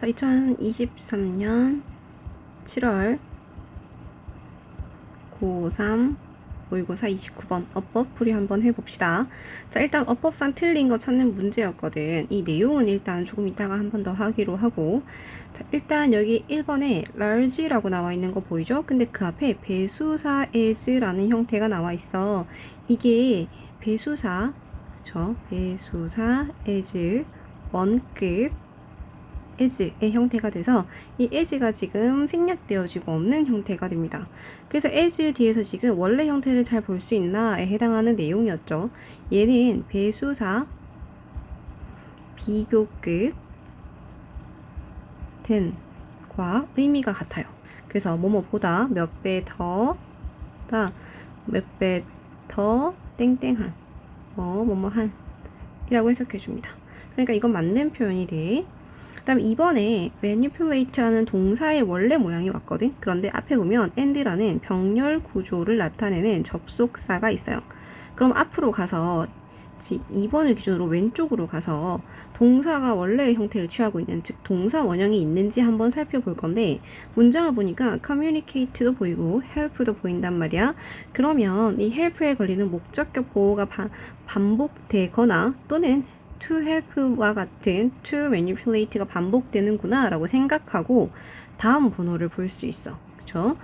자, 2023년 7월 고3 모의고사 29번 어법 풀이 한번 해봅시다. 자, 일단 어법상 틀린 거 찾는 문제였거든. 이 내용은 일단 조금 이따가 한 번 더 하기로 하고, 자, 일단 여기 1번에 large라고 나와 있는 거 보이죠? 근데 그 앞에 배수사 as라는 형태가 나와 있어. 이게 배수사, 그쵸? 배수사 as 원급 as의 형태가 돼서 이 as가 지금 생략되어지고 없는 형태가 됩니다. 그래서 as 뒤에서 지금 원래 형태를 잘 볼 수 있나에 해당하는 내용이었죠. 얘는 배수사 비교급 된과 의미가 같아요. 그래서 뭐뭐보다 몇 배 더다 몇 배 더 땡땡한 뭐뭐한 이라고 해석해 줍니다. 그러니까 이건 맞는 표현이 돼. 그 다음에 2번에 manipulate라는 동사의 원래 모양이 왔거든. 그런데 앞에 보면 and라는 병렬 구조를 나타내는 접속사가 있어요. 그럼 앞으로 가서 2번을 기준으로 왼쪽으로 가서 동사가 원래의 형태를 취하고 있는, 즉 동사 원형이 있는지 한번 살펴볼 건데, 문장을 보니까 communicate도 보이고 help도 보인단 말이야. 그러면 이 help에 걸리는 목적격 보호가 반복되거나 또는 to help와 같은 to manipulate가 반복되는구나 라고 생각하고 다음 번호를 볼 수 있어. 그쵸?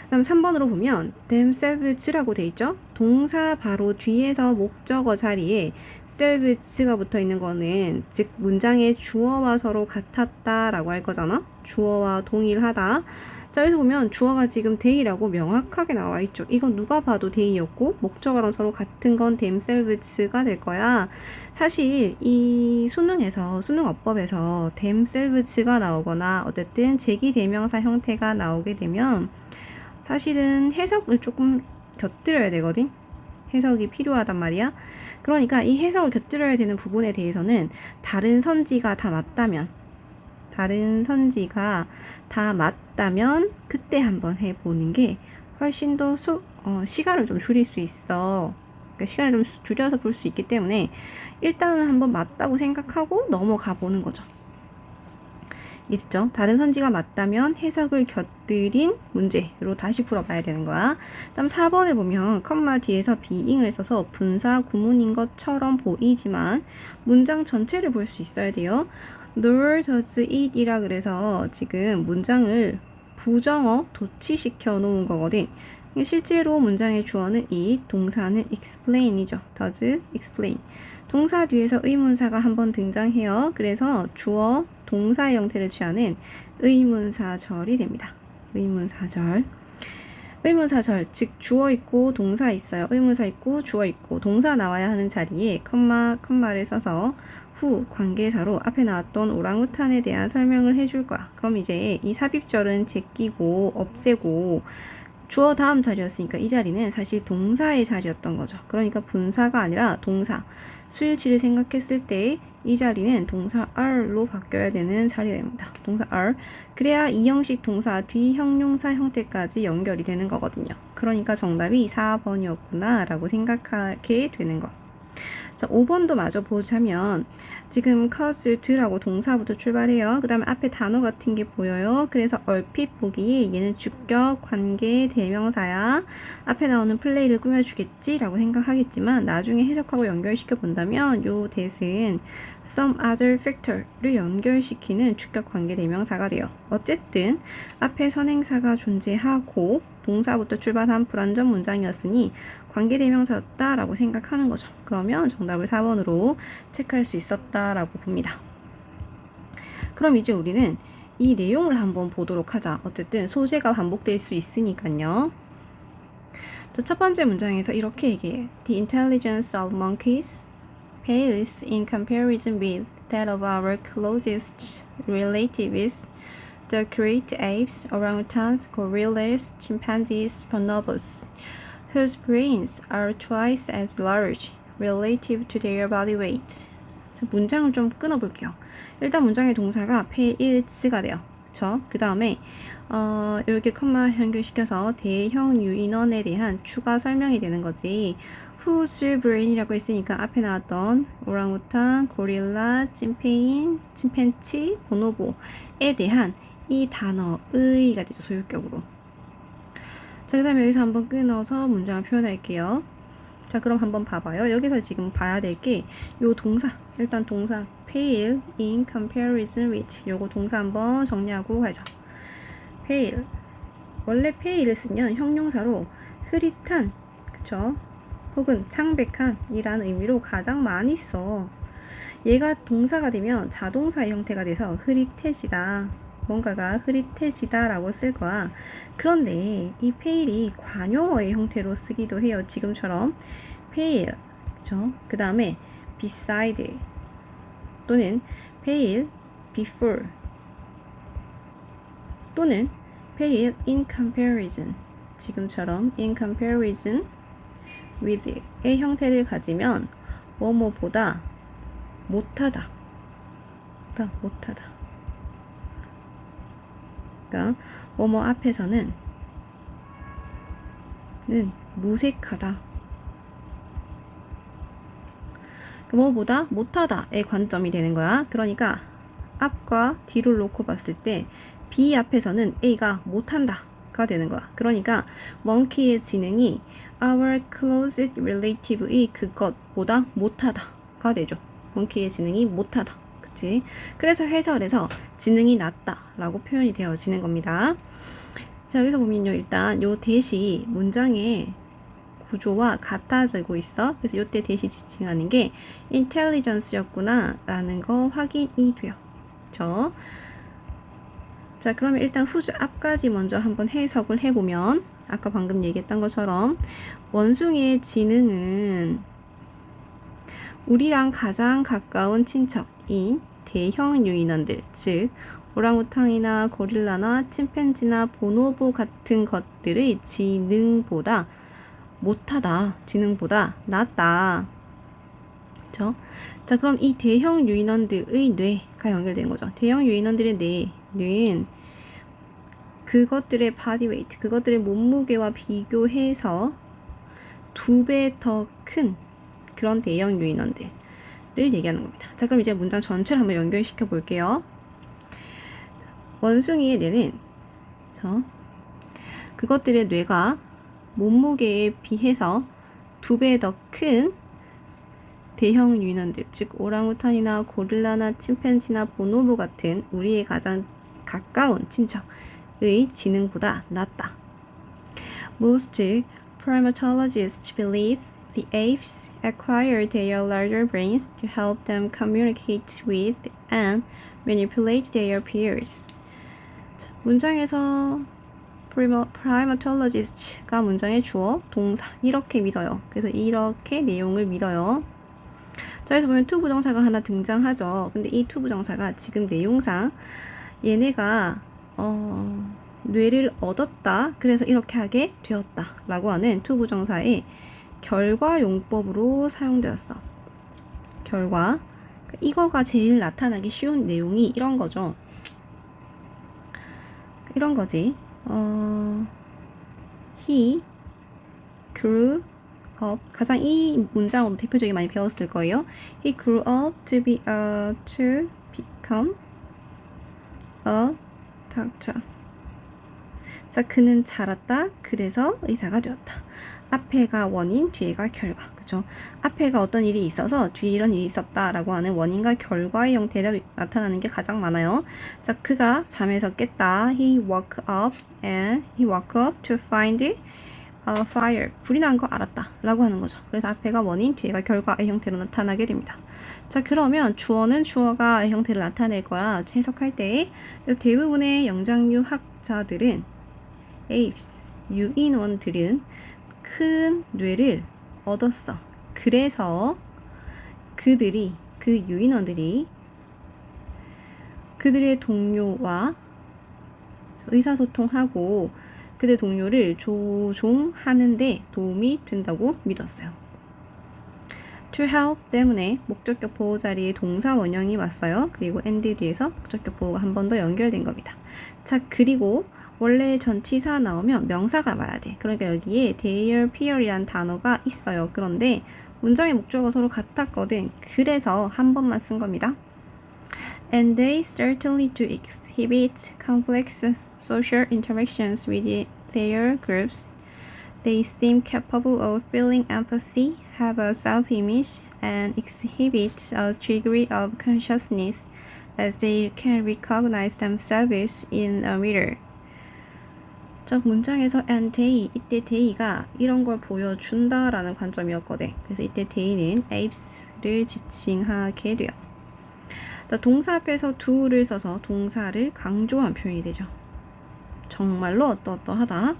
다음 3번으로 보면 themselves라고 돼 있죠? 동사 바로 뒤에서 목적어 자리에 selves가 붙어 있는 거는 즉 문장의 주어와 서로 같았다 라고 할 거잖아? 주어와 동일하다. 자, 여기서 보면 주어가 지금 they라고 명확하게 나와 있죠. 이건 누가 봐도 they였고 목적어랑 서로 같은 건 themselves가 될 거야. 사실 이 수능에서 수능어법에서 themselves가 나오거나 어쨌든 제기대명사 형태가 나오게 되면 사실은 해석을 조금 곁들여야 되거든. 해석이 필요하단 말이야. 그러니까 이 해석을 곁들여야 되는 부분에 대해서는 다른 선지가 다 맞다면 그때 한번 해보는 게 훨씬 더 시간을 좀 줄일 수 있어. 그러니까 시간을 좀 줄여서 볼 수 있기 때문에 일단은 한번 맞다고 생각하고 넘어가 보는 거죠. 이해됐죠? 다른 선지가 맞다면 해석을 곁들인 문제로 다시 풀어봐야 되는 거야. 다음 4번을 보면 컴마 뒤에서 being을 써서 분사 구문인 것처럼 보이지만 문장 전체를 볼 수 있어야 돼요. nor does it 이라 그래서 지금 문장을 부정어 도치시켜 놓은 거거든. 실제로 문장의 주어는 it, 동사는 explain이죠. does explain. 동사 뒤에서 의문사가 한번 등장해요. 그래서 주어, 동사의 형태를 취하는 의문사절이 됩니다. 의문사절. 의문사절, 즉 주어 있고 동사 있어요. 의문사 있고 주어 있고 동사 나와야 하는 자리에 컴마를 써서 후 관계사로 앞에 나왔던 오랑우탄에 대한 설명을 해줄 거야. 그럼 이제 이 삽입절은 제끼고 없애고 주어 다음 자리였으니까 이 자리는 사실 동사의 자리였던 거죠. 그러니까 분사가 아니라 동사. 수일치를 생각했을 때 이 자리는 동사 are로 바뀌어야 되는 자리입니다. 동사 are. 그래야 이 형식 동사 뒤 형용사 형태까지 연결이 되는 거거든요. 그러니까 정답이 4번이었구나 라고 생각하게 되는 거. 자, 5번도 마저 보자면 지금 caused라고 동사부터 출발해요. 그 다음에 앞에 단어 같은 게 보여요. 그래서 얼핏 보기에 얘는 주격, 관계, 대명사야. 앞에 나오는 플레이를 꾸며주겠지 라고 생각하겠지만 나중에 해석하고 연결시켜 본다면 요 that은 some other factor를 연결시키는 주격, 관계, 대명사가 돼요. 어쨌든 앞에 선행사가 존재하고 동사부터 출발한 불완전 문장이었으니 관계대명사였다라고 생각하는 거죠. 그러면 정답을 4번으로 체크할 수 있었다라고 봅니다. 그럼 이제 우리는 이 내용을 한번 보도록 하자. 어쨌든 소재가 반복될 수 있으니까요. 첫 번째 문장에서 이렇게 얘기해. The intelligence of monkeys pales in comparison with that of our closest relatives. The great apes, orangutans, gorillas, chimpanzees, bonobos, whose brains are twice as large relative to their body weight. 문장을 좀 끊어볼게요. 일단 문장의 동사가 pales가 돼요. 그쵸? 그 다음에 이렇게 컴마 연결시켜서 대형 유인원에 대한 추가 설명이 되는 거지. whose brain이라고 했으니까 앞에 나왔던 오랑우탄, 고릴라, 찐페인, 침팬치, 보노보에 대한 이 단어의가 되죠. 소유격으로. 자, 그 다음에 여기서 한번 끊어서 문장을 표현할게요. 자, 그럼 한번 봐봐요. 여기서 지금 봐야 될 게 요 동사, 일단 동사 pale in comparison with 요거 동사 한번 정리하고 가죠. pale, 원래 pale을 쓰면 형용사로 흐릿한, 그쵸? 혹은 창백한 이라는 의미로 가장 많이 써. 얘가 동사가 되면 자동사의 형태가 돼서 흐릿해지다, 뭔가가 흐릿해지다 라고 쓸 거야. 그런데 이 pale이 관용어의 형태로 쓰기도 해요. 지금처럼 pale, 그쵸? 그 다음에 beside 또는 pale before 또는 pale in comparison, 지금처럼 in comparison with의 형태를 가지면 뭐뭐보다 못하다, 못하다. 그러니까 뭐뭐 앞에서는 무색하다, 뭐보다 못하다의 관점이 되는 거야. 그러니까 앞과 뒤를 놓고 봤을 때 B 앞에서는 A가 못한다가 되는 거야. 그러니까 monkey의 지능이 our closest relative의 그것보다 못하다가 되죠. monkey의 지능이 못하다. 그치? 그래서 해설에서 지능이 낮다라고 표현이 되어지는 겁니다. 자, 여기서 보면요. 일단 요 대시 문장의 구조와 같아지고 있어. 그래서 이때 대시 지칭하는 게 intelligence였구나 라는 거 확인이 돼요. 자, 그러면 일단 whose 앞까지 먼저 한번 해석을 해보면 아까 방금 얘기했던 것처럼 원숭이의 지능은 우리랑 가장 가까운 친척인 대형 유인원들, 즉 오랑우탕이나 고릴라나 침팬지나 보노보 같은 것들의 지능보다 못하다, 지능보다 낫다. 그쵸? 자, 그럼 이 대형 유인원들의 뇌가 연결된 거죠. 대형 유인원들의 뇌는 그것들의 body weight, 그것들의 몸무게와 비교해서 2배 더 큰 그런 대형 유인원들을 얘기하는 겁니다. 자, 그럼 이제 문장 전체를 한번 연결시켜 볼게요. 원숭이의 뇌는 그것들의 뇌가 몸무게에 비해서 2배 더 큰 대형 유인원들, 즉 오랑우탄이나 고릴라나 침팬지나 보노보 같은 우리의 가장 가까운 친척의 지능보다 낫다. Most primatologists believe the apes acquired their larger brains to help them communicate with and manipulate their peers. 자, 문장에서 primatologist가 문장의 주어, 동사 이렇게 믿어요. 그래서 이렇게 내용을 믿어요. 자, 여기서 보면 to 부정사가 하나 등장하죠. 근데 이 to 부정사가 지금 내용상 얘네가 뇌를 얻었다, 그래서 이렇게 하게 되었다 라고 하는 to 부정사의 결과 용법으로 사용되었어. 결과, 이거가 제일 나타나기 쉬운 내용이 이런 거죠. 이런 거지. He grew up, 가장 이 문장으로 대표적인 많이 배웠을 거예요. He grew up to become a doctor. 자, 그는 자랐다, 그래서 의사가 되었다. 앞에가 원인, 뒤에가 결과. 그죠? 앞에가 어떤 일이 있어서 뒤에 이런 일이 있었다라고 하는 원인과 결과의 형태로 나타나는 게 가장 많아요. 자, 그가 잠에서 깼다. He woke up to find a fire. 불이 난 거 알았다 라고 하는 거죠. 그래서 앞에가 원인, 뒤에가 결과의 형태로 나타나게 됩니다. 자, 그러면 주어는 주어가 형태를 나타낼 거야. 해석할 때. 그래서 대부분의 영장류학자들은 apes, 유인원들은 큰 뇌를 얻었어. 그래서 그 유인원들이 그들의 동료와 의사소통하고 그들의 동료를 조종하는데 도움이 된다고 믿었어요. To help 때문에 목적격 보호 자리에 동사 원형이 왔어요. 그리고 and 뒤에서 목적격 보호가 한 번 더 연결된 겁니다. 자, 그리고 원래 전치사 나오면 명사가 와야 돼. 그러니까 여기에 their peer이란 단어가 있어요. 그런데 문장의 목적어가 서로 같았거든. 그래서 한 번만 쓴 겁니다. And they certainly do exhibit complex social interactions with their groups. They seem capable of feeling empathy, have a self-image, and exhibit a degree of consciousness as they can recognize themselves in a mirror. 저 문장에서 and they, 이때 they가 이런 걸 보여준다라는 관점이었거든. 그래서 이때 they는 apes를 지칭하게 돼요. 동사 앞에서 do를 써서 동사를 강조한 표현이 되죠. 정말로 어떠어떠하다.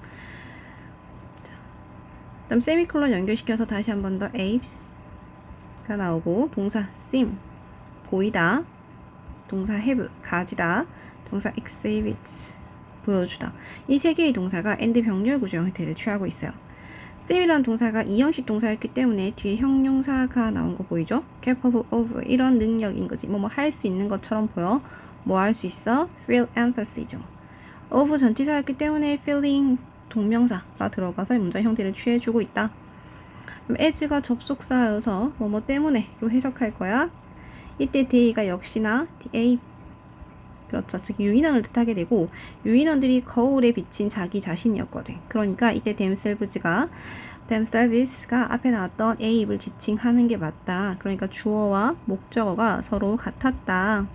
그다음 세미콜론 연결시켜서 다시 한 번 더 apes가 나오고 동사 seem 보이다, 동사 have 가지다, 동사 exhibit 보여주다. 이 세 개의 동사가 and 병렬 구조 형태를 취하고 있어요. seem이라는 동사가 이형식 동사였기 때문에 뒤에 형용사가 나온 거 보이죠? capable of 이런 능력인 거지. 뭐 할 수 있는 것처럼 보여. 뭐 할 수 있어? feel empathy죠. of 전치사였기 때문에 feeling 동명사가 들어가서 문장 형태를 취해주고 있다. 그럼 as가 접속사여서 뭐뭐 때문에로 해석할 거야. 이때 they가 역시나 a 그렇죠. 즉 유인원을 뜻하게 되고 유인원들이 거울에 비친 자기 자신이었거든. 그러니까 이때 themselves가 앞에 나왔던 a입을 지칭하는 게 맞다. 그러니까 주어와 목적어가 서로 같았다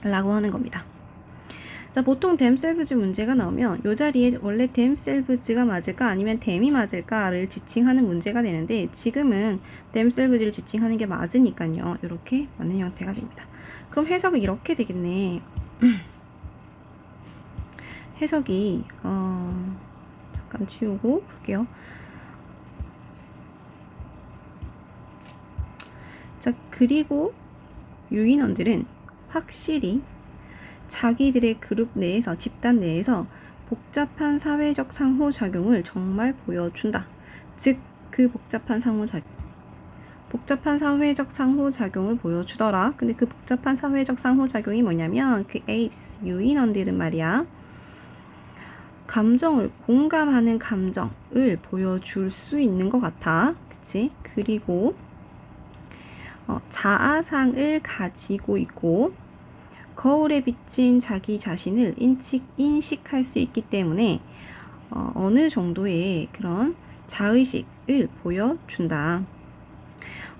라고 하는 겁니다. 자, 보통 themselves 문제가 나오면 이 자리에 원래 themselves가 맞을까 아니면 them이 맞을까를 지칭하는 문제가 되는데 지금은 themselves를 지칭하는 게 맞으니까요. 이렇게 맞는 형태가 됩니다. 그럼 해석은 이렇게 되겠네. 해석이 잠깐 지우고 볼게요. 자, 그리고 유인원들은 확실히 자기들의 그룹 내에서, 집단 내에서 복잡한 사회적 상호작용을 정말 보여준다. 즉, 그 복잡한 사회적 상호작용을 보여주더라. 근데 그 복잡한 사회적 상호작용이 뭐냐면 그 apes, 유인원들은 말이야. 감정을, 공감하는 감정을 보여줄 수 있는 것 같아. 그치? 그리고 자아상을 가지고 있고 거울에 비친 자기 자신을 인식할 수 있기 때문에 어느 정도의 그런 자의식을 보여준다.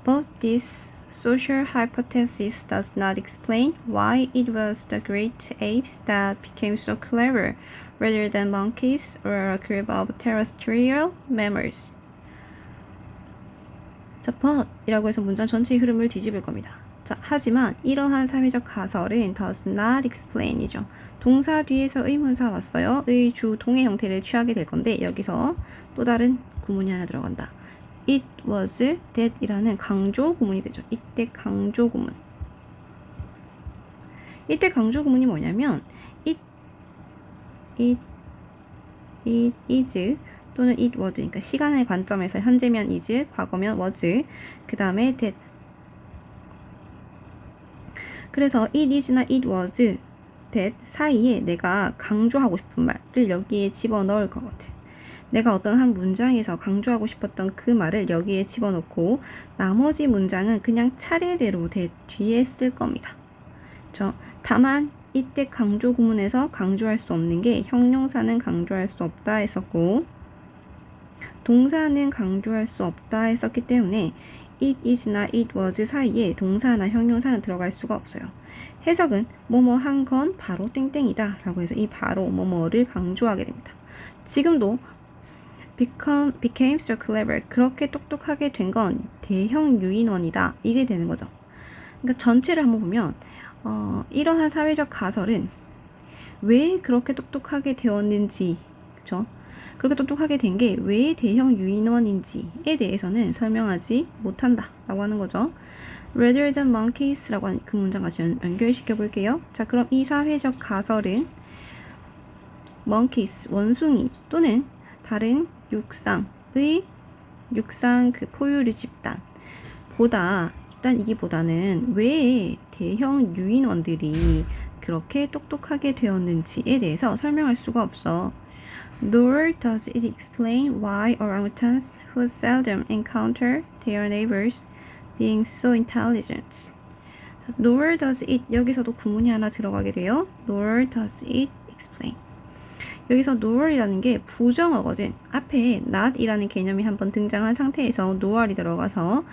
But this social hypothesis does not explain why it was the great apes that became so clever rather than monkeys or a group of terrestrial mammals. 자, but 이라고 해서 문장 전체의 흐름을 뒤집을 겁니다. 자, 하지만 이러한 사회적 가설은 does not explain이죠. 동사 뒤에서 의문사 왔어요. 의, 주, 동의 형태를 취하게 될 건데 여기서 또 다른 구문이 하나 들어간다. It was that이라는 강조 구문이 되죠. 이때 강조 구문. 이때 강조 구문이 뭐냐면 it is 또는 it was 그러니까 시간의 관점에서 현재면 is, 과거면 was, 그 다음에 that. 그래서 it is나 it was that 사이에 내가 강조하고 싶은 말을 여기에 집어넣을 거거든. 내가 어떤 한 문장에서 강조하고 싶었던 그 말을 여기에 집어넣고 나머지 문장은 그냥 차례대로 뒤에 쓸 겁니다. 다만 이때 강조 구문에서 강조할 수 없는 게 형용사는 강조할 수 없다 했었고 동사는 강조할 수 없다 했었기 때문에 it is나 it was 사이에 동사나 형용사는 들어갈 수가 없어요. 해석은 뭐뭐 한 건 바로 땡땡이다 라고 해서 이 바로 뭐뭐를 강조하게 됩니다. 지금도 became so clever 그렇게 똑똑하게 된 건 대형 유인원이다 이게 되는 거죠. 그러니까 전체를 한번 보면 이러한 사회적 가설은 왜 그렇게 똑똑하게 되었는지 그렇죠? 그렇게 똑똑하게 된 게 왜 대형 유인원인지에 대해서는 설명하지 못한다 라고 하는 거죠. rather than monkeys 라고 하는 그 문장 같이 연결시켜 볼게요. 자, 그럼 이 사회적 가설은 monkeys, 원숭이 또는 다른 육상 그 포유류 집단이기보다는 왜 대형 유인원들이 그렇게 똑똑하게 되었는지에 대해서 설명할 수가 없어. Nor does it explain why orangutans who seldom encounter their neighbors being so intelligent. Nor does it 여기서도 구문이 하나 들어가게 돼요. Nor does it explain. 여기서 nor이라는 게 부정어거든. 앞에 not이라는 개념이 한번 등장한 상태에서 nor이 들어가서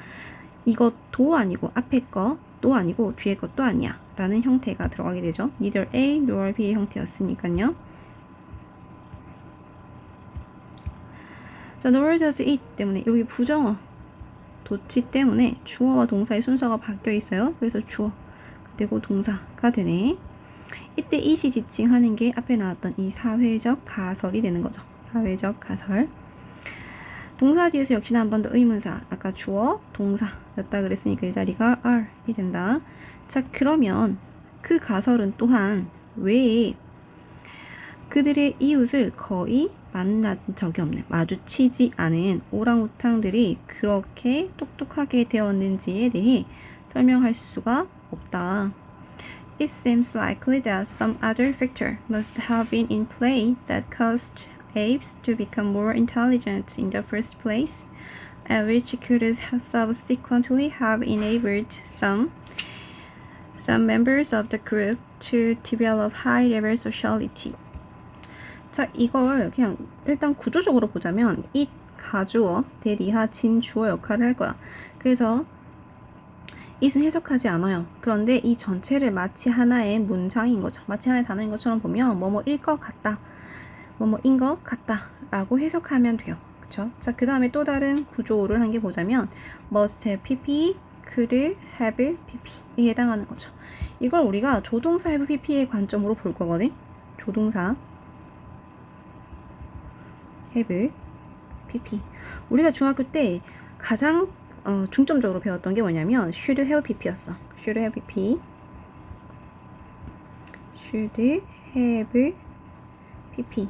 이것도 아니고 앞에 것도 아니고 뒤에 것도 아니야 라는 형태가 들어가게 되죠. Neither A nor B의 형태였으니까요. 자, nor does it 때문에 여기 부정어 도치 때문에 주어와 동사의 순서가 바뀌어 있어요. 그래서 주어 그리고 동사가 되네. 이때 it이 지칭하는 게 앞에 나왔던 이 사회적 가설이 되는 거죠. 사회적 가설. 동사 뒤에서 역시나 한 번 더 의문사. 아까 주어, 동사였다 그랬으니까 이 자리가 are이 된다. 자, 그러면 그 가설은 또한 왜 그들의 이웃을 거의 만난 적이 없는, 마주치지 않은 오랑우탕들이 그렇게 똑똑하게 되었는지에 대해 설명할 수가 없다. It seems likely that some other factor must have been in play that caused apes to become more intelligent in the first place, and which could subsequently have enabled some members of the group to develop high-level sociality. 자, 이걸 그냥 일단 구조적으로 보자면 it 가주어, 대리하, 진주어 역할을 할 거야. 그래서 it은 해석하지 않아요. 그런데 이 전체를 마치 하나의 문장인 거죠. 마치 하나의 단어인 것처럼 보면 뭐뭐일 것 같다, 뭐뭐인 것 같다 라고 해석하면 돼요. 그쵸? 자, 그 다음에 또 다른 구조를 한 게 보자면 must have pp, could have pp에 해당하는 거죠. 이걸 우리가 조동사 have pp의 관점으로 볼 거거든. 조동사 have pp. 우리가 중학교 때 가장 중점적으로 배웠던 게 뭐냐면 should have pp였어. should have pp, should have pp.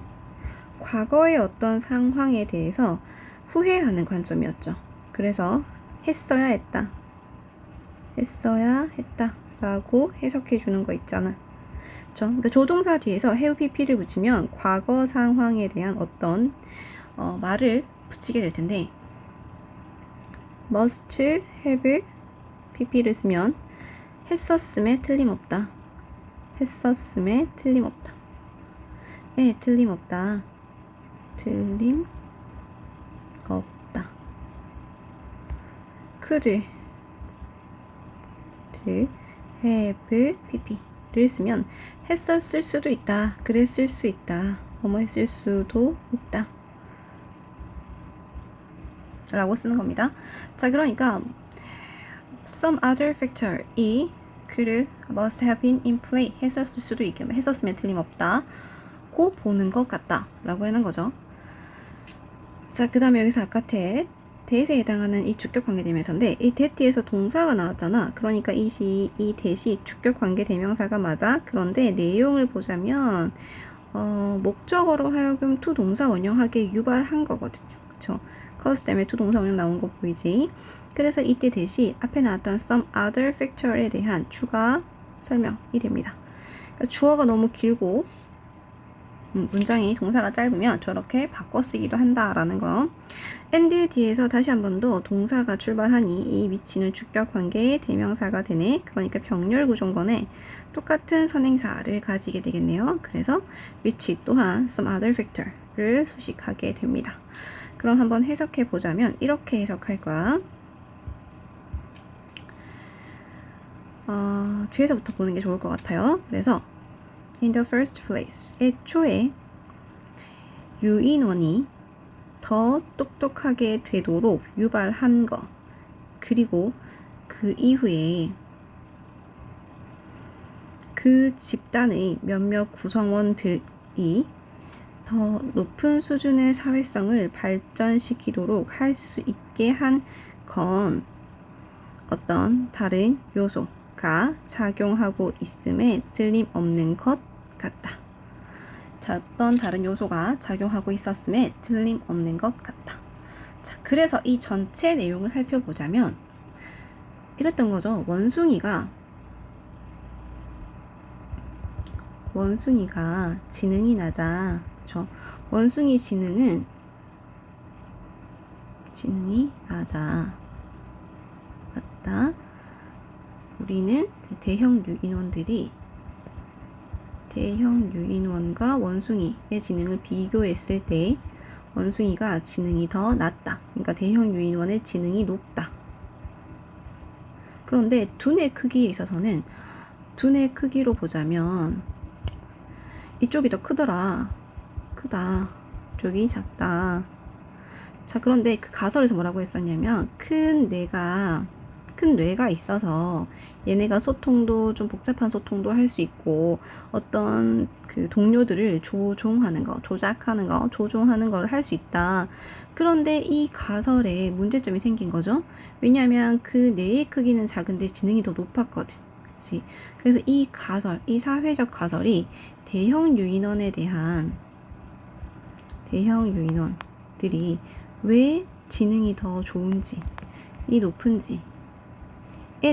과거의 어떤 상황에 대해서 후회하는 관점이었죠. 그래서 했어야 했다, 했어야 했다 라고 해석해 주는 거 있잖아. 그쵸? 그러니까 조동사 뒤에서 have pp를 붙이면 과거 상황에 대한 어떤 말을 붙이게 될 텐데 must have pp를 쓰면 했었음에 틀림없다, 했었음에 틀림없다. 예, 틀림없다, 틀림없다. could have pp를 쓰면 했었을 수도 있다, 그랬을 수 있다, 뭐뭐 했을 수도 있다 라고 쓰는 겁니다. 자, 그러니까 some other factor 이 could, must have been in play 했었을 수도 있게, 했었으면 틀림없다 고 보는 것 같다 라고 하는 거죠. 자, 그 다음에 여기서 아까 that에 해당하는 이 주격 관계 대명사인데 이 that 뒤에서 동사가 나왔잖아. 그러니까 이 that이 주격 관계 대명사가 맞아. 그런데 내용을 보자면 목적어로 하여금 to 동사 원형하게 유발한 거거든요. 그쵸? cause 때문에 to 동사 원형 나온 거 보이지? 그래서 이때 that이 앞에 나왔던 some other factor에 대한 추가 설명이 됩니다. 그러니까 주어가 너무 길고 문장이 동사가 짧으면 저렇게 바꿔 쓰기도 한다라는 거. and 뒤에서 다시 한 번 더 동사가 출발하니 이 위치는 주격 관계의 대명사가 되네. 그러니까 병렬 구조건에 똑같은 선행사를 가지게 되겠네요. 그래서 which 또한 some other factor를 수식하게 됩니다. 그럼 한번 해석해 보자면 이렇게 해석할 거야. 뒤에서부터 보는 게 좋을 것 같아요. 그래서 in the first place, 애초에 유인원이 더 똑똑하게 되도록 유발한 거, 그리고 그 이후에 그 집단의 몇몇 구성원들이 더 높은 수준의 사회성을 발전시키도록 할 수 있게 한 건 어떤 다른 요소가 작용하고 있음에 틀림없는 것 같다. 자, 어떤 다른 요소가 작용하고 있었음에 틀림없는 것 같다. 자, 그래서 이 전체 내용을 살펴보자면 이랬던 거죠. 원숭이가 원숭이가 지능이 낮아. 그쵸? 원숭이 지능이 낮아. 맞다. 우리는 그 대형 유인원과 원숭이의 지능을 비교했을 때 원숭이가 지능이 더 낮다. 그러니까 대형 유인원의 지능이 높다. 그런데 두뇌 크기에 있어서는 두뇌 크기로 보자면 이쪽이 더 크더라. 크다. 이쪽이 작다. 자, 그런데 그 가설에서 뭐라고 했었냐면 큰 뇌가 있어서 얘네가 소통도 좀 복잡한 소통도 할 수 있고 어떤 그 동료들을 조종하는 걸 할 수 있다. 그런데 이 가설에 문제점이 생긴 거죠. 왜냐하면 그 뇌의 크기는 작은데 지능이 더 높았거든. 그치? 그래서 이 사회적 가설이 대형 유인원들이 왜 지능이 더 좋은지, 높은지에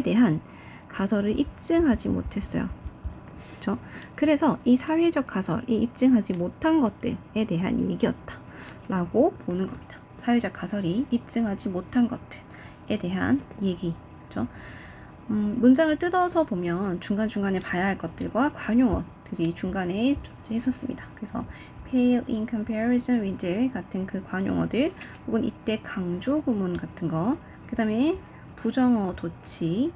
대한 가설을 입증하지 못했어요. 그렇죠? 그래서 이 사회적 가설이 입증하지 못한 것들에 대한 얘기였다라고 보는 겁니다. 사회적 가설이 입증하지 못한 것들에 대한 얘기. 그렇죠? 문장을 뜯어서 보면 중간중간에 봐야 할 것들과 관용어들이 중간에 존재했었습니다. 그래서 pale in comparison with 같은 그 관용어들 혹은 이때 강조 구문 같은 거, 그 다음에 부정어 도치,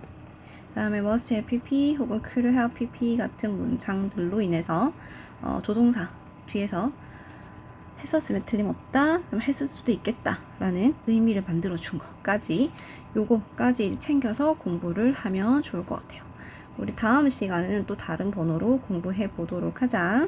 그 다음에 must have pp 혹은 could have pp 같은 문장들로 인해서 조동사 뒤에서 했었으면 틀림없다, 그럼 했을 수도 있겠다 라는 의미를 만들어 준 것까지, 요거까지 챙겨서 공부를 하면 좋을 것 같아요. 우리 다음 시간에는 또 다른 번호로 공부해 보도록 하자.